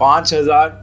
5,000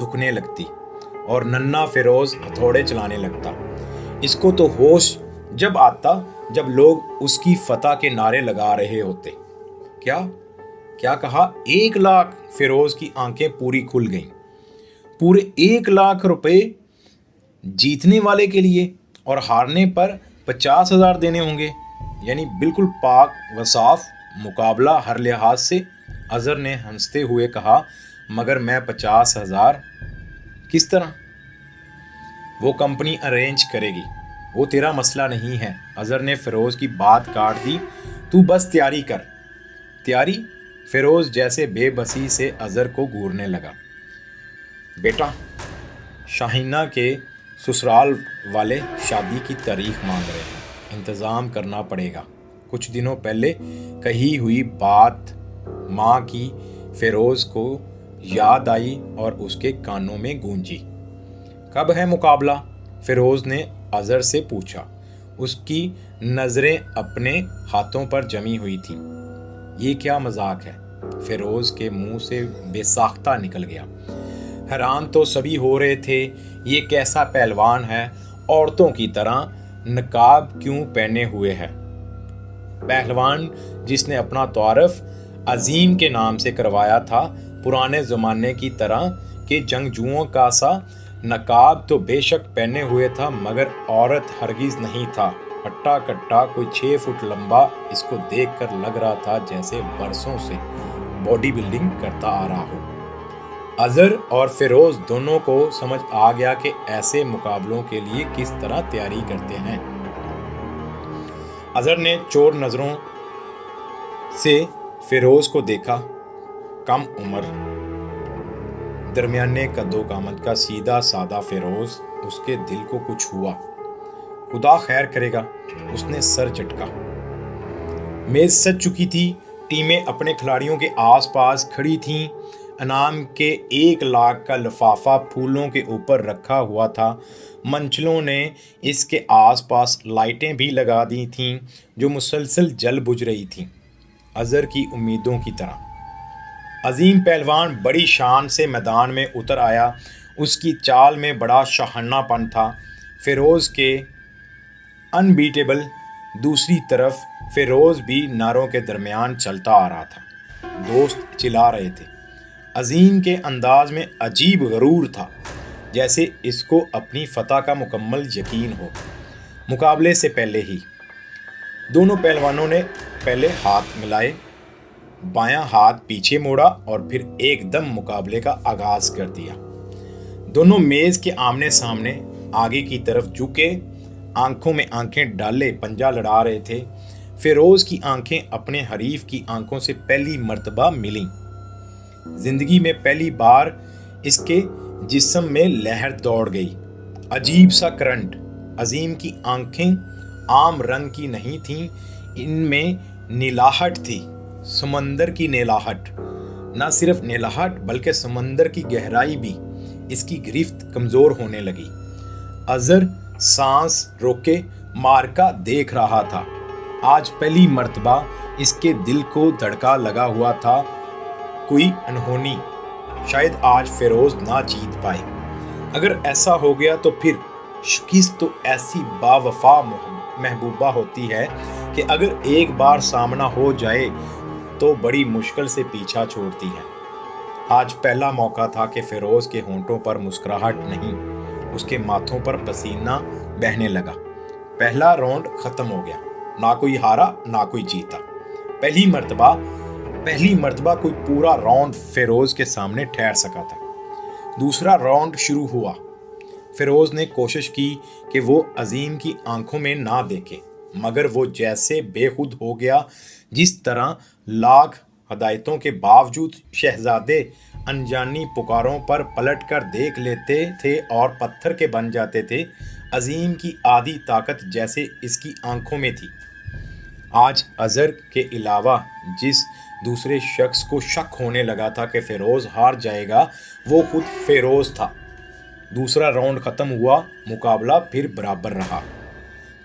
دکھنے لگتی اور ننھا فیروز ہتھوڑے چلانے لگتا۔ اس کو تو ہوش جب آتا جب لوگ اس کی فتح کے نعرے لگا رہے ہوتے۔ کیا کہا؟ 1,00,000! فیروز کی آنکھیں پوری کھل گئیں۔ پورے 1,00,000 روپے جیتنے والے کے لیے اور ہارنے پر 50,000 دینے ہوں گے، یعنی بالکل پاک و صاف مقابلہ ہر لحاظ سے۔ اظہر نے ہنستے ہوئے کہا، مگر میں 50,000 کس طرح؟ وہ کمپنی ارینج کرے گی، وہ تیرا مسئلہ نہیں ہے۔ اظہر نے فیروز کی بات کاٹ دی، تو بس تیاری کر۔ تیاری؟ فیروز جیسے بے بسی سے اظہر کو گھورنے لگا۔ بیٹا، شاہینہ کے سسرال والے شادی کی تاریخ مانگ رہے ہیں، انتظام کرنا پڑے گا۔ کچھ دنوں پہلے کہی ہوئی بات ماں کی فیروز کو یاد آئی اور اس کے کانوں میں گونجی۔ کب ہے مقابلہ؟ فیروز نے اظہر سے پوچھا۔ اس کی نظریں اپنے ہاتھوں پر جمی ہوئی تھیں۔ یہ کیا مذاق ہے؟ فیروز کے منہ سے بے ساختہ نکل گیا۔ حیران تو سبھی ہو رہے تھے، یہ کیسا پہلوان ہے، عورتوں کی طرح نقاب کیوں پہنے ہوئے ہے؟ پہلوان جس نے اپنا تعارف عظیم کے نام سے کروایا تھا، پرانے زمانے کی طرح کہ جنگجوؤں کا سا نقاب تو بے شک پہنے ہوئے تھا، مگر عورت ہرگز نہیں تھا۔ ہٹا کٹا کوئی 6 فٹ لمبا، اس کو دیکھ کر لگ رہا تھا جیسے برسوں سے باڈی بلڈنگ کرتا آ رہا ہو۔ اظہر اور فیروز دونوں کو سمجھ آ گیا کہ ایسے مقابلوں کے لیے کس طرح تیاری کرتے ہیں۔ اظہر نے چور نظروں سے فیروز کو دیکھا۔ کم عمر، درمیانے قد و قامت کا سیدھا سادہ فیروز۔ اس کے دل کو کچھ ہوا۔ خدا خیر کرے گا، اس نے سر جھٹکا۔ میز سج چکی تھی، ٹیمیں اپنے کھلاڑیوں کے آس پاس کھڑی تھیں۔ انعام کے 1,00,000 کا لفافہ پھولوں کے اوپر رکھا ہوا تھا۔ منچلوں نے اس کے آس پاس لائٹیں بھی لگا دی تھیں جو مسلسل جل بجھ رہی تھیں، اظہر کی امیدوں کی طرح۔ عظیم پہلوان بڑی شان سے میدان میں اتر آیا۔ اس کی چال میں بڑا شاہانہ پن تھا۔ فیروز کے ان بیٹیبل۔ دوسری طرف فیروز بھی نعروں کے درمیان چلتا آ رہا تھا۔ دوست چلا رہے تھے۔ عظیم کے انداز میں عجیب غرور تھا، جیسے اس کو اپنی فتح کا مکمل یقین ہو۔ مقابلے سے پہلے ہی دونوں پہلوانوں نے پہلے ہاتھ ملائے، بایاں ہاتھ پیچھے موڑا اور پھر ایک دم مقابلے کا آغاز کر دیا۔ دونوں میز کے آمنے سامنے آگے کی طرف جھکے، آنکھوں میں آنکھیں ڈالے پنجہ لڑا رہے تھے۔ فیروز کی آنکھیں اپنے حریف کی آنکھوں سے پہلی مرتبہ ملیں۔ زندگی میں پہلی بار اس کے جسم میں لہر دوڑ گئی، عجیب سا کرنٹ۔ عظیم کی آنکھیں عام رنگ کی نہیں تھیں، ان میں نیلاہٹ تھی، سمندر کی نیلاہٹ۔ نہ صرف نیلاہٹ بلکہ سمندر کی گہرائی بھی۔ اس کی گرفت کمزور ہونے لگی۔ اظہر سانس روکے مارکا دیکھ رہا تھا۔ آج پہلی مرتبہ اس کے دل کو دھڑکا لگا ہوا تھا، کوئی انہونی۔ شاید آج فیروز نہ جیت پائے۔ اگر ایسا ہو گیا تو پھر شکست تو ایسی باوفا محبوبہ ہوتی ہے کہ اگر ایک بار سامنا ہو جائے تو بڑی مشکل سے پیچھا چھوڑتی ہے۔ آج پہلا موقع تھا کہ فیروز کے ہونٹوں پر مسکراہٹ نہیں، اس کے ماتھوں پر پسینہ بہنے لگا۔ پہلا راؤنڈ ختم ہو گیا، نہ کوئی ہارا نہ کوئی جیتا۔ پہلی مرتبہ کوئی پورا راؤنڈ فیروز کے سامنے ٹھہر سکا تھا۔ دوسرا راؤنڈ شروع ہوا۔ فیروز نے کوشش کی کہ وہ عظیم کی آنکھوں میں نہ دیکھے، مگر وہ جیسے بے خود ہو گیا، جس طرح لاکھ ہدایتوں کے باوجود شہزادے انجانی پکاروں پر پلٹ کر دیکھ لیتے تھے اور پتھر کے بن جاتے تھے۔ عظیم کی آدھی طاقت جیسے اس کی آنکھوں میں تھی۔ آج اظہر کے علاوہ جس دوسرے شخص کو شک ہونے لگا تھا کہ فیروز ہار جائے گا، وہ خود فیروز تھا۔ دوسرا راؤنڈ ختم ہوا، مقابلہ پھر برابر رہا۔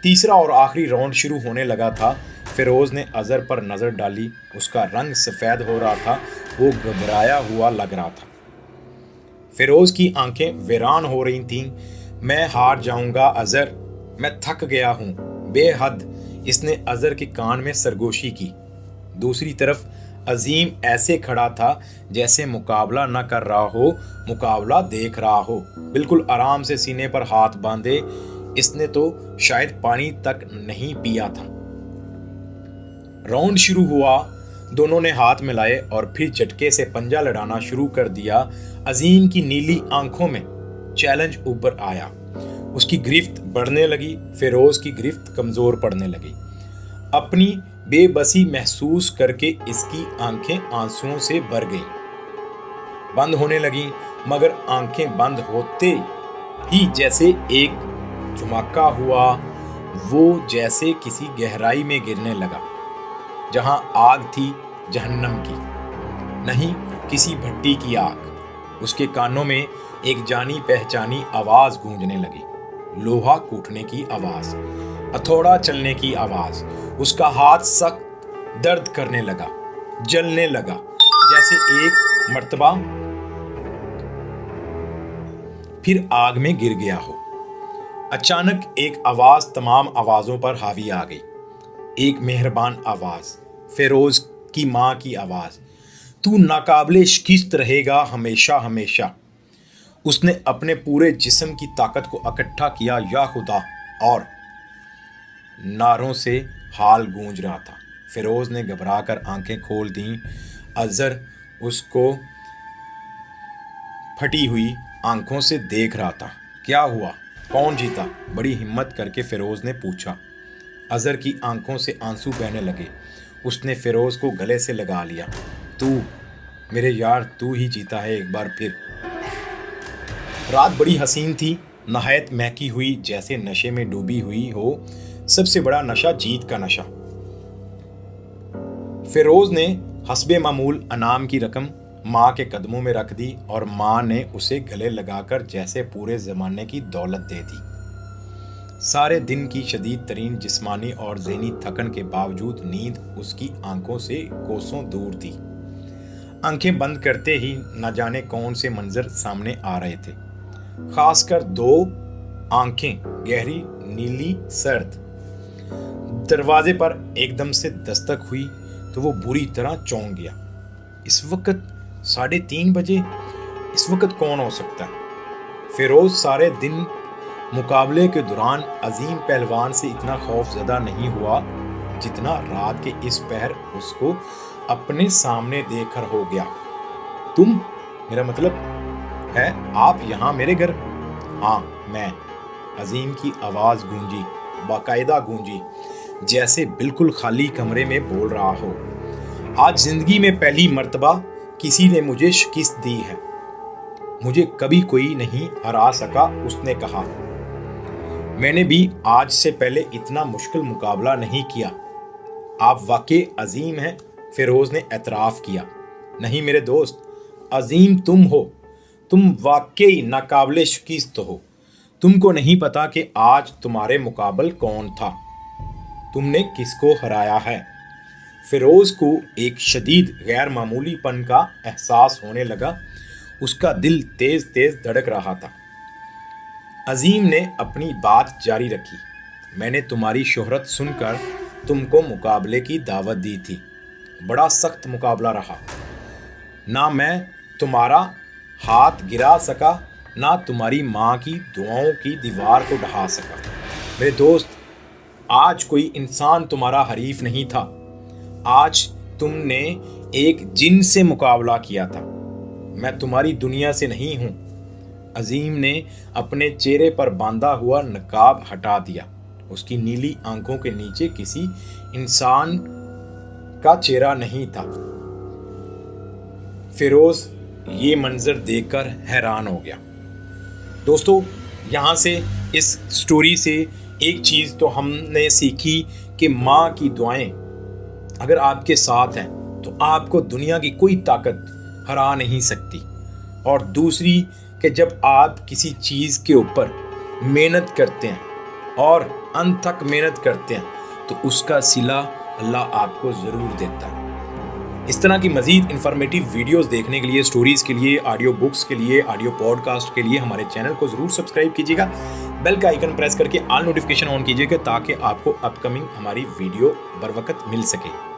تیسرا اور آخری راؤنڈ شروع ہونے لگا تھا۔ فیروز نے اظہر پر نظر ڈالی، اس کا رنگ سفید ہو رہا تھا، وہ گھبرایا ہوا لگ رہا تھا۔ فیروز کی آنکھیں ویران ہو رہی تھیں۔ میں ہار جاؤں گا اظہر، میں تھک گیا ہوں بے حد۔ اس نے اظہر کے کان میں سرگوشی کی۔ دوسری طرف عظیم ایسے کھڑا تھا جیسے مقابلہ نہ کر رہا ہو، مقابلہ دیکھ رہا ہو، بالکل آرام سے سینے پر ہاتھ باندھے۔ اس نے تو شاید پانی تک نہیں پیا تھا۔ راؤنڈ شروع ہوا، دونوں نے ہاتھ ملائے اور پھر جھٹکے سے پنجہ لڑانا شروع کر دیا۔ عظیم کی نیلی آنکھوں میں چیلنج ابھر آیا۔ اس کی گرفت بڑھنے لگی، فیروز کی گرفت کمزور پڑنے لگی۔ اپنی بے بسی محسوس کر کے اس کی آنکھیں آنسوؤں سے بھر گئیں، بند ہونے لگیں، مگر آنکھیں بند ہوتے ہی جیسے ایک جھماکا ہوا، وہ جیسے کسی گہرائی میں گرنے لگا جہاں آگ تھی جہنم کی، نہیں کسی بھٹی کی آگ۔ اس کے کانوں میں ایک جانی پہچانی آواز گونجنے لگی، لوہا کوٹنے کی آواز، ہتھوڑا چلنے کی آواز۔ اس کا ہاتھ سخت درد کرنے لگا، جلنے لگا، جیسے ایک مرتبہ پھر آگ میں گر گیا ہو۔ اچانک ایک آواز تمام آوازوں پر حاوی آ گئی، ایک مہربان آواز، فیروز کی ماں کی آواز، تو ناقابل شکست رہے گا ہمیشہ ہمیشہ۔ اس نے اپنے پورے جسم کی طاقت کو اکٹھا کیا، یا خدا، اور نعروں سے حال گونج رہا تھا۔ فیروز نے گھبرا کر آنکھیں کھول دیں۔ اظہر اس کو پھٹی ہوئی آنکھوں سے دیکھ رہا تھا۔ کیا ہوا؟ کون جیتا؟ بڑی ہمت کر کے فیروز نے پوچھا۔ اظہر کی آنکھوں سے آنسو بہنے لگے۔ اس نے فیروز کو گلے سے لگا لیا۔ تو میرے یار، تو ہی جیتا ہے ایک بار پھر۔ رات بڑی حسین تھی، نہایت مہکی ہوئی، جیسے نشے میں ڈوبی ہوئی ہو۔ سب سے بڑا نشہ جیت کا نشہ۔ فیروز نے حسب معمول انعام کی رقم ماں کے قدموں میں رکھ دی اور ماں نے اسے گلے لگا کر جیسے پورے زمانے کی دولت دے دی۔ سارے دن کی شدید ترین جسمانی اور ذہنی تھکن کے باوجود نیند اس کی آنکھوں سے کوسوں دور تھی۔ آنکھیں بند کرتے ہی نہ جانے کون سے منظر سامنے آ رہے تھے، خاص کر دو آنکھیں، گہری نیلی سرد۔ دروازے پر ایک دم سے دستک ہوئی تو وہ بری طرح چونک گیا۔ اس وقت 3:30 بجے، اس وقت کون ہو سکتا ہے؟ فیروز سارے دن مقابلے کے دوران عظیم پہلوان سے اتنا خوف زدہ نہیں ہوا جتنا رات کے اس پہر اس کو اپنے سامنے دیکھ کر ہو گیا۔ تم، میرا مطلب ہے آپ یہاں میرے گھر؟ ہاں میں، عظیم کی آواز گونجی، باقاعدہ گونجی، جیسے بالکل خالی کمرے میں بول رہا ہو۔ آج زندگی میں پہلی مرتبہ کسی نے مجھے شکست دی ہے، مجھے کبھی کوئی نہیں ہرا سکا، اس نے کہا۔ میں نے بھی آج سے پہلے اتنا مشکل مقابلہ نہیں کیا۔ آپ واقعی عظیم ہیں، فیروز نے اعتراف کیا۔ نہیں میرے دوست، عظیم تم ہو، تم واقعی ناقابل شکست ہو۔ تم کو نہیں پتا کہ آج تمہارے مقابل کون تھا، تم نے کس کو ہرایا ہے۔ فیروز کو ایک شدید غیر معمولی پن کا احساس ہونے لگا، اس کا دل تیز تیز دھڑک رہا تھا۔ عظیم نے اپنی بات جاری رکھی۔ میں نے تمہاری شہرت سن کر تم کو مقابلے کی دعوت دی تھی، بڑا سخت مقابلہ رہا، نہ میں تمہارا ہاتھ گرا سکا، نہ تمہاری ماں کی دعاؤں کی دیوار کو ڈھا سکا۔ میرے دوست، آج کوئی انسان تمہارا حریف نہیں تھا، آج تم نے ایک جن سے مقابلہ کیا تھا، میں تمہاری دنیا سے نہیں ہوں۔ عظیم نے اپنے چہرے پر باندھا ہوا نقاب ہٹا دیا، اس کی نیلی آنکھوں کے نیچے کسی انسان کا چہرہ نہیں تھا۔ فیروز یہ منظر دیکھ کر حیران ہو گیا۔ دوستو، یہاں سے اس سٹوری سے ایک چیز تو ہم نے سیکھی کہ ماں کی دعائیں اگر آپ کے ساتھ ہیں تو آپ کو دنیا کی کوئی طاقت ہرا نہیں سکتی۔ اور دوسری کہ جب آپ کسی چیز کے اوپر محنت کرتے ہیں اور انت تک محنت کرتے ہیں تو اس کا صلہ اللہ آپ کو ضرور دیتا ہے۔ اس طرح کی مزید انفارمیٹیو ویڈیوز دیکھنے کے لیے، سٹوریز کے لیے، آڈیو بکس کے لیے، آڈیو پوڈ کاسٹ کے لیے ہمارے چینل کو ضرور سبسکرائب کیجیے گا، بیل کا آئیکن پریس کر کے آل نوٹیفیکیشن آن کیجیے گا تاکہ آپ کو اپ کمنگ ہماری ویڈیو بر وقت مل سکے۔